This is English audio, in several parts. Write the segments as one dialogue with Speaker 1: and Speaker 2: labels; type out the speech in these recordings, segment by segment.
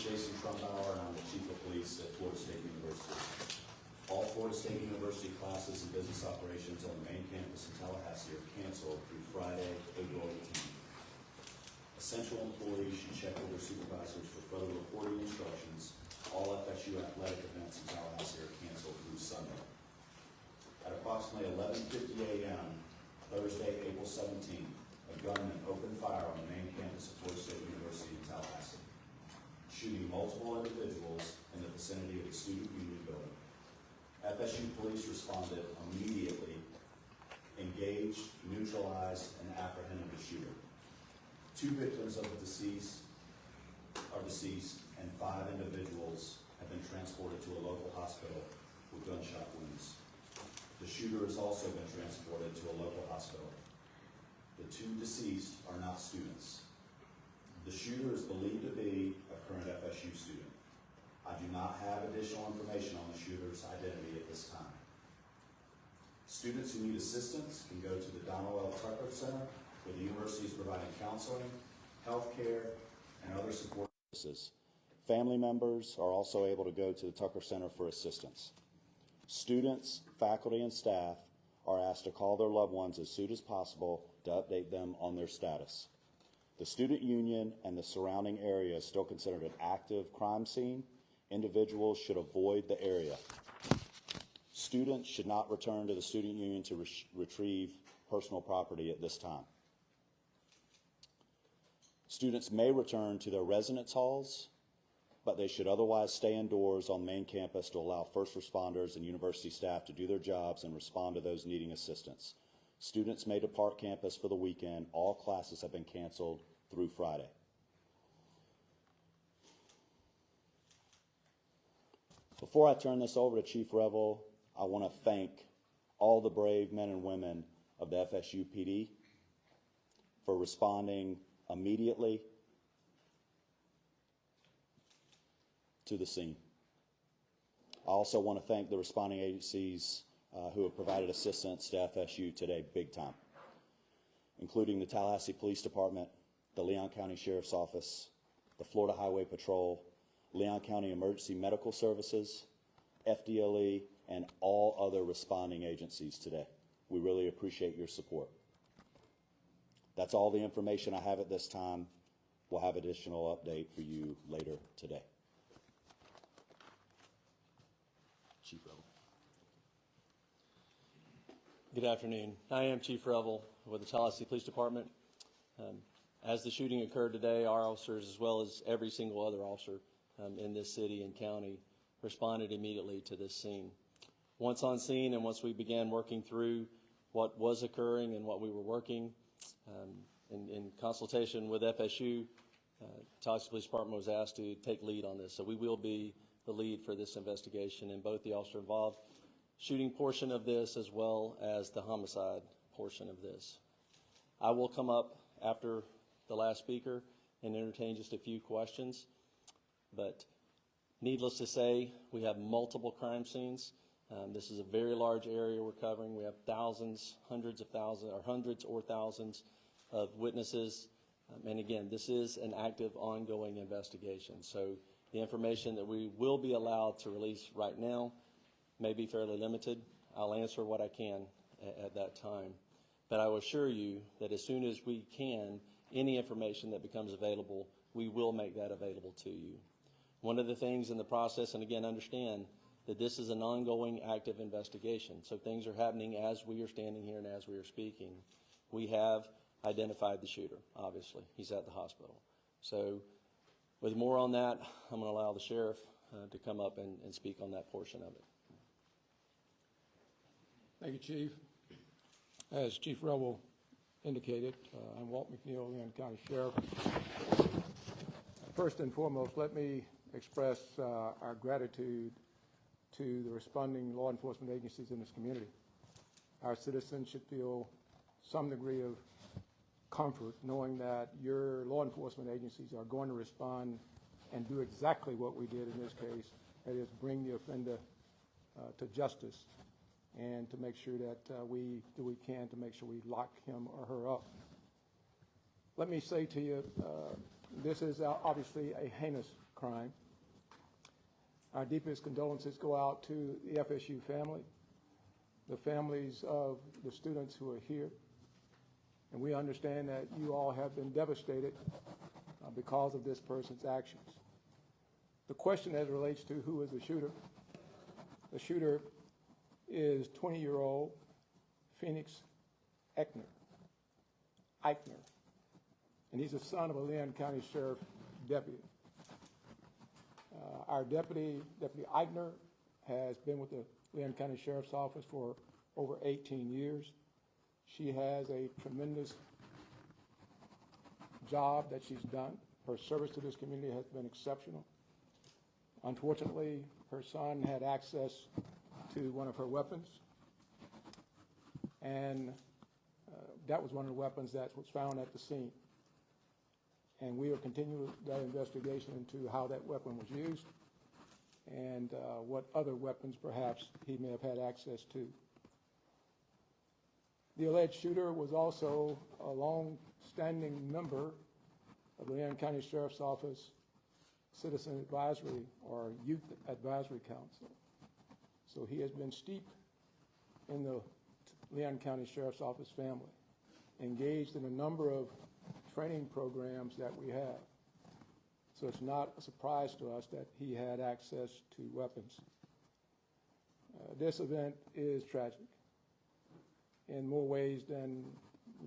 Speaker 1: and I'm the Chief of Police at Florida State University. All Florida State University classes in business operations on the main campus in Tallahassee are canceled through Friday, April 18th. Essential employees should check with their supervisors for further reporting instructions. All FSU athletic events in Tallahassee are canceled through Sunday. At approximately 11:50 a.m. Thursday, April 17th, a gunman opened fire on the main campus of Florida State University in Tallahassee, shooting multiple individuals in the vicinity of the Student Union building. FSU police responded immediately, engaged, neutralized, and apprehended the shooter. 2 victims of the deceased are deceased, and 5 individuals have been transported to a local hospital with gunshot wounds. The shooter has also been transported to a local hospital. The 2 deceased are not students. The shooter is believed to be a current FSU student. I do not have additional information on the shooter's identity at this time. Students who need assistance can go to the Donald L. Tucker Center, where the university is providing counseling, health care, and other support services. Family members are also able to go to the Tucker Center for assistance. Students, faculty, and staff are asked to call their loved ones as soon as possible to update them on their status. The student union and the surrounding area is still considered an active crime scene. Individuals should avoid the area. Students should not return to the student union to retrieve personal property at this time. Students may return to their residence halls, but they should otherwise stay indoors on the main campus to allow first responders and university staff to do their jobs and respond to those needing assistance. Students may depart campus for the weekend. All classes have been canceled through Friday. Before I turn this over to Chief Revel, I want to thank all the brave men and women of the FSU PD for responding immediately to the scene. I also want to thank the responding agencies who have provided assistance to FSU today big time, including the Tallahassee Police Department, the Leon County Sheriff's Office, the Florida Highway Patrol, Leon County Emergency Medical Services, FDLE, and all other responding agencies today. We really appreciate your support. That's all the information I have at this time. We'll have additional update for you later today. Chief Revel.
Speaker 2: Good afternoon. I am Chief Revel with the Tallahassee Police Department. As the shooting occurred today, our officers, as well as every single other officer in this city and county, responded immediately to this scene. Once on scene and once we began working through what was occurring and what we were working, in consultation with FSU, Tallahassee Police Department was asked to take lead on this. So we will be the lead for this investigation in both the officer involved shooting portion of this as well as the homicide portion of this. I will come up after the last speaker and entertain just a few questions. But needless to say, we have multiple crime scenes. This is a very large area we're covering. We have thousands, hundreds or thousands of witnesses. And again, this is an active, ongoing investigation. So the information that we will be allowed to release right now may be fairly limited. I'll answer what I can at that time. But I will assure you that as soon as we can, any information that becomes available, we will make that available to you. One of the things in the process, and again, understand that this is an ongoing active investigation. So things are happening as we are standing here and as we are speaking. We have identified the shooter, obviously. He's at the hospital. So with more on that, I'm going to allow the sheriff to come up and speak on that portion of it.
Speaker 3: Thank you, Chief. As Chief Revel indicated, I'm Walt McNeil, Leon County Sheriff. First and foremost, let me express our gratitude to the responding law enforcement agencies in this community. Our citizens should feel some degree of comfort knowing that your law enforcement agencies are going to respond and do exactly what we did in this case, that is bring the offender to justice and to make sure that we do what we can to make sure we lock him or her up. Let me say to you, this is obviously a heinous crime. Our deepest condolences go out to the FSU family, the families of the students who are here, and we understand that you all have been devastated because of this person's actions. The question as it relates to who is the shooter is 20-year-old Phoenix Eichner, and he's the son of a Leon County Sheriff deputy. Our Deputy Eichner, has been with the Leon County Sheriff's Office for over 18 years. She has a tremendous job that she's done. Her service to this community has been exceptional. Unfortunately, her son had access to one of her weapons, and that was one of the weapons that was found at the scene. And we will continue that investigation into how that weapon was used and what other weapons perhaps he may have had access to. The alleged shooter was also a long-standing member of the Leon County Sheriff's Office Citizen Advisory or Youth Advisory Council. So he has been steeped in the Leon County Sheriff's Office family, engaged in a number of training programs that we have. So it's not a surprise to us that he had access to weapons. This event is tragic in more ways than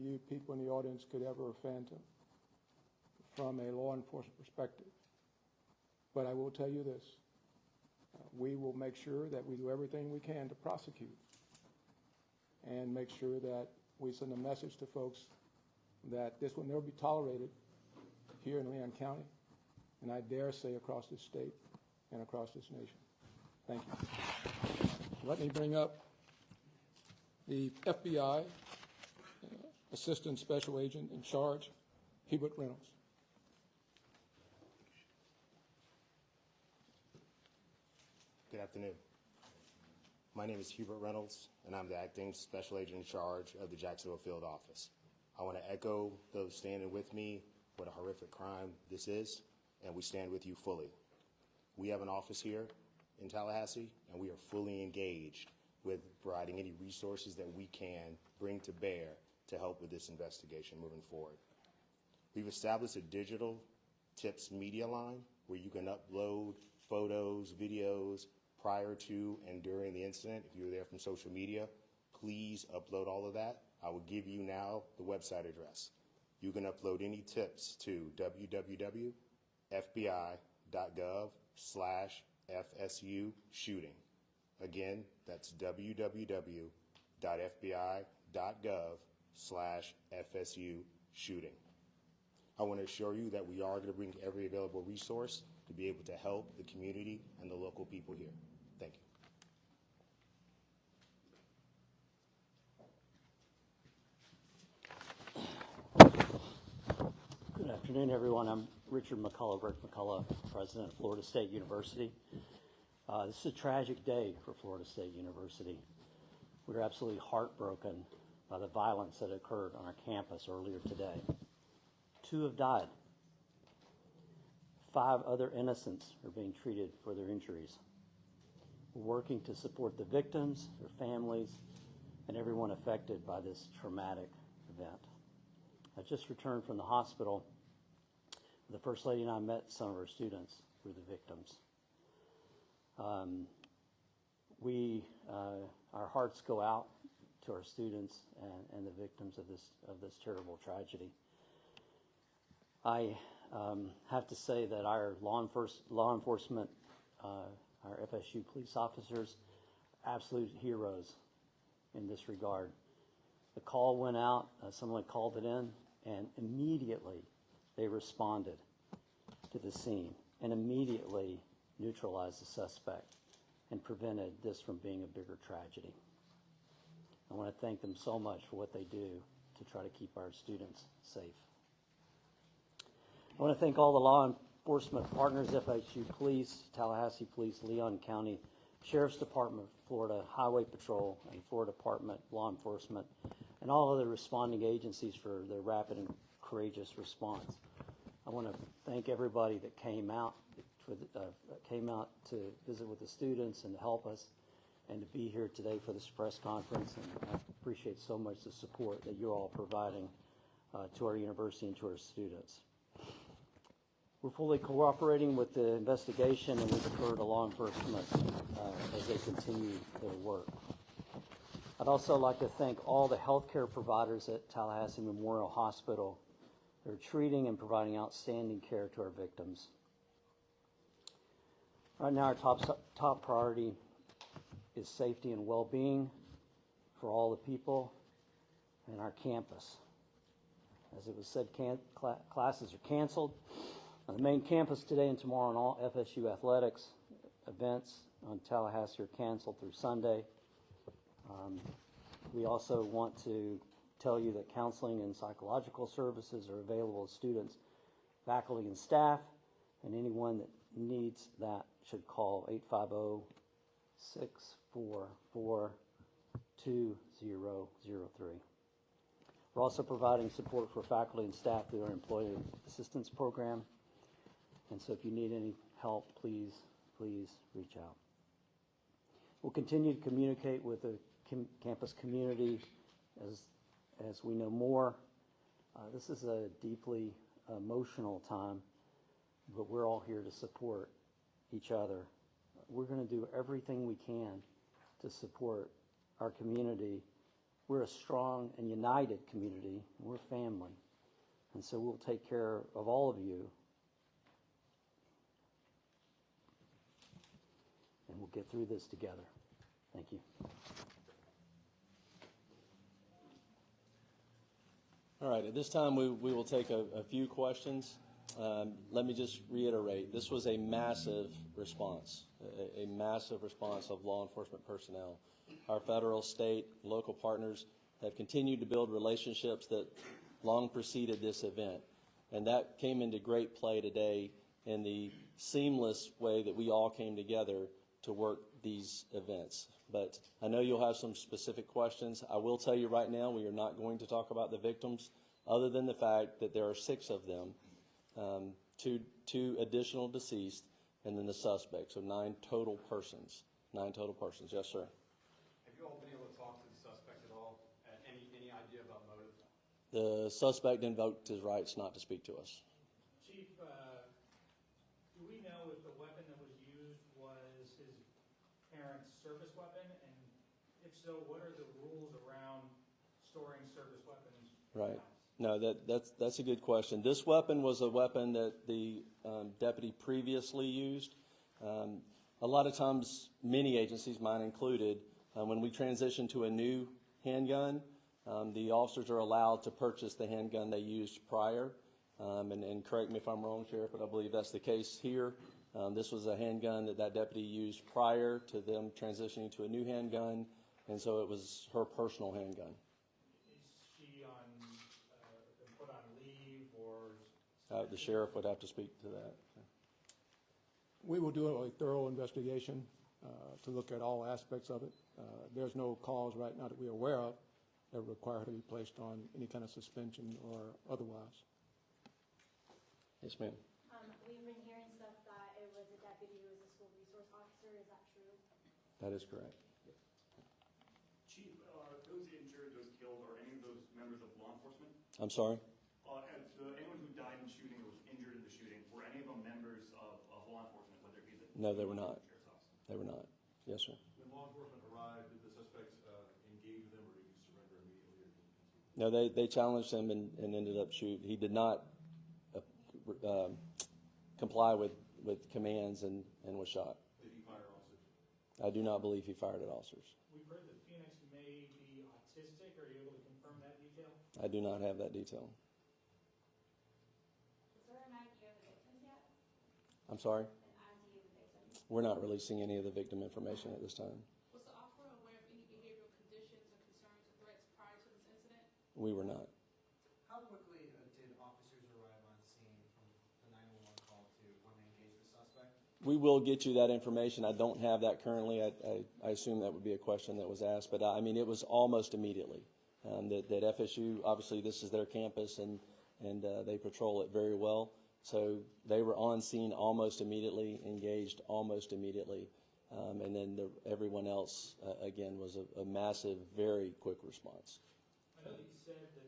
Speaker 3: you people in the audience could ever phantom from a law enforcement perspective. But I will tell you this, we will make sure that we do everything we can to prosecute and make sure that we send a message to folks that this will never be tolerated here in Leon County, and I dare say across this state and across this nation. Thank you. Let me bring up the FBI Assistant Special Agent in charge, Hubert Reynolds.
Speaker 4: Good afternoon. My name is Hubert Reynolds, and I'm the Acting Special Agent in charge of the Jacksonville Field Office. I want to echo those standing with me what a horrific crime this is, and we stand with you fully. We have an office here in Tallahassee, and we are fully engaged with providing any resources that we can bring to bear to help with this investigation moving forward. We've established a digital tips media line where you can upload photos, videos prior to and during the incident. If you were there from social media, please upload all of that. I will give you now the website address. You can upload any tips to www.fbi.gov/FSU shooting. Again, that's www.fbi.gov/FSU shooting. I want to assure you that we are going to bring every available resource to be able to help the community and the local people here. Thank you.
Speaker 5: Good afternoon, everyone. I'm Richard McCullough, Rick McCullough, President of Florida State University. This is a tragic day for Florida State University. We're absolutely heartbroken by the violence that occurred on our campus earlier today. 2 have died. 5 other innocents are being treated for their injuries. We're working to support the victims, their families, and everyone affected by this traumatic event. I just returned from the hospital. The First Lady and I met some of our students who were the victims. Our hearts go out to our students and the victims of this terrible tragedy. I have to say that our law enforcement, our FSU police officers, absolute heroes in this regard. The call went out, someone called it in, and immediately they responded to the scene and immediately neutralized the suspect and prevented this from being a bigger tragedy. I want to thank them so much for what they do to try to keep our students safe. I want to thank all the law enforcement partners, FSU Police, Tallahassee Police, Leon County Sheriff's Department, Florida Highway Patrol, and Florida Department Law Enforcement, and all other responding agencies for their rapid and courageous response. I want to thank everybody that came out, that came out to visit with the students and to help us, and to be here today for this press conference. And I appreciate so much the support that you're all providing to our university and to our students. We're fully cooperating with the investigation, and we defer to law enforcement as they continue their work. I'd also like to thank all the healthcare providers at Tallahassee Memorial Hospital. They're treating and providing outstanding care to our victims. Right now, our top priority is safety and well-being for all the people and our campus. As it was said, classes are canceled. The main campus today and tomorrow and all FSU athletics events on Tallahassee are canceled through Sunday. We also want to tell you that counseling and psychological services are available to students, faculty, and staff, and anyone that needs that should call 850-644-2003. We're also providing support for faculty and staff through our Employee Assistance Program. And so if you need any help, please reach out. We'll continue to communicate with the campus community as we know more. This is a deeply emotional time, but we're all here to support each other. We're going to do everything we can to support our community. We're a strong and united community. We're family. And so we'll take care of all of you. And we'll get through this together. Thank you.
Speaker 2: All right, at this time we will take a few questions. Let me just reiterate, this was a massive response, a massive response of law enforcement personnel. Our federal, state, local partners have continued to build relationships that long preceded this event. And that came into great play today in the seamless way that we all came together to work these events. But I know you'll have some specific questions. I will tell you right now, we are not going to talk about the victims other than the fact that there are 6 of them, two additional deceased, and then the suspect. So 9 total persons. 9 total persons. Yes, sir.
Speaker 6: Have you all been able to talk to the suspect at all? Any idea about motive?
Speaker 2: The suspect invoked his rights not to speak to us.
Speaker 7: Chief, do we know if the weapon that was used was his parents' service weapon? And if so, what are the rules around storing service weapons?
Speaker 2: Right. No, that's a good question. This weapon was a weapon that the deputy previously used. A lot of times, many agencies, mine included, when we transition to a new handgun, the officers are allowed to purchase the handgun they used prior. And correct me if I'm wrong, Sheriff, but I believe that's the case here. This was a handgun that deputy used prior to them transitioning to a new handgun, and so it was her personal handgun.
Speaker 7: Is she put on leave or?
Speaker 2: The sheriff would have to speak to that.
Speaker 3: We will do a thorough investigation to look at all aspects of it. There's no cause right now that we're aware of that require her to be placed on any kind of suspension or otherwise.
Speaker 2: Yes, ma'am.
Speaker 8: We've been hearing stuff that it was a deputy who was a school resource officer. Is that true?
Speaker 2: That is correct.
Speaker 9: Chief, those injured, those killed, are any of those members of law enforcement?
Speaker 2: I'm sorry?
Speaker 9: Anyone who died in the shooting or was injured in the shooting, were any of them members of law enforcement, whether it be the
Speaker 2: No, they were not.
Speaker 9: sheriff's office?
Speaker 2: They were not. Yes, sir.
Speaker 6: When law enforcement arrived, did the suspects engage them, or did he surrender immediately?
Speaker 2: No, they challenged him and ended up shooting. He did not comply with commands and was shot.
Speaker 6: Did he fire officers?
Speaker 2: I do not believe he fired at officers.
Speaker 7: We've heard that Phoenix may be autistic. Are you able to confirm that detail?
Speaker 2: I do not have that detail.
Speaker 8: Is there an idea of the victims yet?
Speaker 2: I'm sorry?
Speaker 8: An idea of the victims?
Speaker 2: We're not releasing any of the victim information at this time.
Speaker 10: Was the officer aware of any behavioral conditions or concerns or threats prior to this incident?
Speaker 2: We were not.
Speaker 11: How quickly did officers arrive on scene from the 911 call to when they engaged the suspect?
Speaker 2: We will get you that information. I don't have that currently. I assume that would be a question that was asked, but I mean, it was almost immediately. That FSU, obviously this is their campus and they patrol it very well. So they were on scene almost immediately, engaged almost immediately. And then everyone else, again, was a massive, very quick response.
Speaker 7: I know that you said that the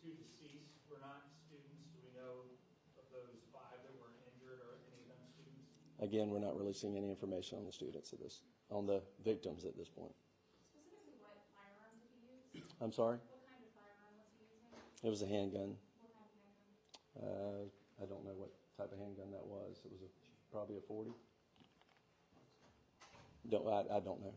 Speaker 7: two deceased were not students. Do we know of those 5 that were injured or any of them students?
Speaker 2: Again, we're not releasing any information on the students on the victims at this point.
Speaker 10: Specifically, what firearm did he use?
Speaker 2: I'm sorry?
Speaker 10: What kind of firearm was he using?
Speaker 2: It was a handgun.
Speaker 10: What kind of handgun?
Speaker 2: I don't know what type of handgun that was. It was probably a 40. I don't know.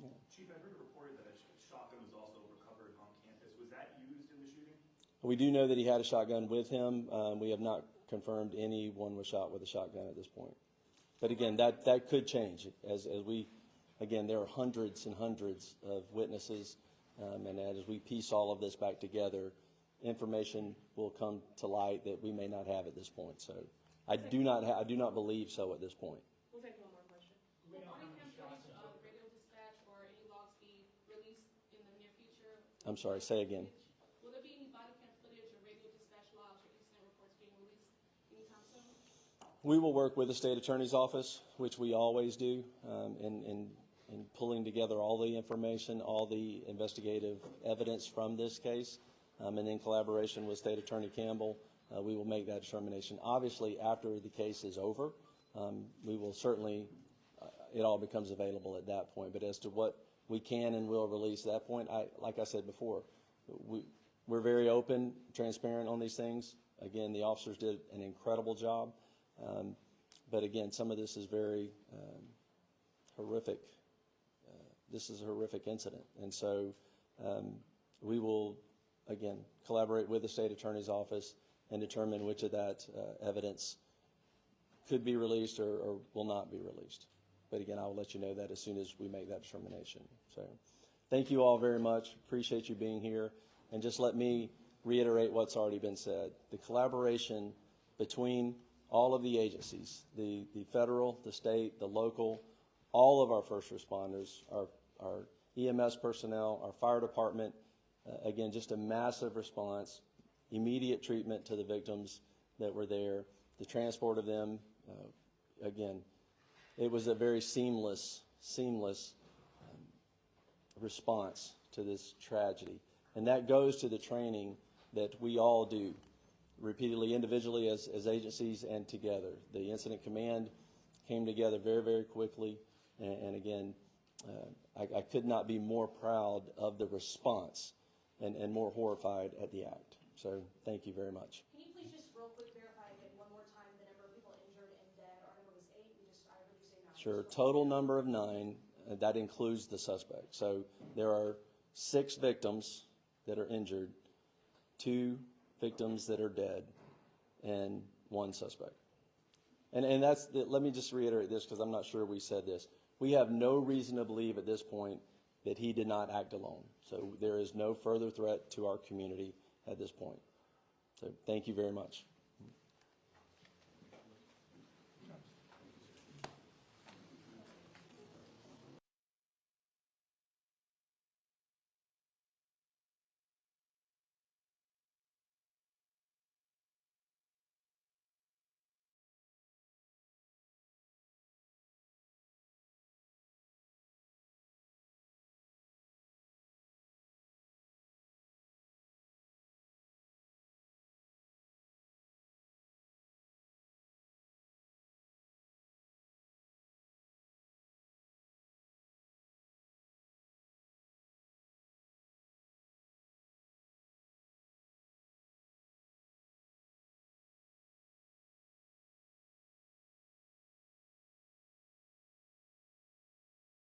Speaker 2: Yeah.
Speaker 9: Chief, I heard it reported that a shotgun was also recovered on campus. Was that used in the shooting?
Speaker 2: We do know that he had a shotgun with him. We have not confirmed anyone was shot with a shotgun at this point. But again, that could change as we, again, there are hundreds and hundreds of witnesses, and as we piece all of this back together, information will come to light that we may not have at this point. So I do not believe so at this point.
Speaker 10: We'll take one more question. Will body cam footage of radio dispatch or any logs be released in the near future?
Speaker 2: I'm sorry, say again.
Speaker 10: Will there be any body cam footage or radio dispatch logs or incident reports being released anytime soon?
Speaker 2: We will work with the state attorney's office, which we always do, in pulling together all the information, all the investigative evidence from this case, and in collaboration with State Attorney Campbell, we will make that determination. Obviously, after the case is over, we will certainly, it all becomes available at that point. But as to what we can and will release at that point, like I said before, we're very open, transparent on these things. Again, the officers did an incredible job. But again, some of this is very horrific. This is a horrific incident. And so we will, again, collaborate with the state attorney's office and determine which of that evidence could be released or will not be released. But again, I will let you know that as soon as we make that determination. So thank you all very much. Appreciate you being here. And just let me reiterate what's already been said. The collaboration between all of the agencies, the federal, the state, the local, all of our first responders, our EMS personnel, our fire department, again, just a massive response, immediate treatment to the victims that were there, the transport of them. Again, it was a very seamless response to this tragedy. And that goes to the training that we all do repeatedly, individually as agencies and together. The incident command came together very, very quickly. And again, I could not be more proud of the response and more horrified at the act. So thank you very much.
Speaker 8: Can you please just real quick verify again one more time the number of people injured and dead? Our number was 8. I heard you say 9.
Speaker 2: Sure. Total number of 9. That includes the suspect. So there are 6 victims that are injured, 2 victims that are dead, and 1 suspect. And that's let me just reiterate this because I'm not sure we said this. We have no reason to believe at this point that he did not act alone. So there is no further threat to our community at this point. So thank you very much.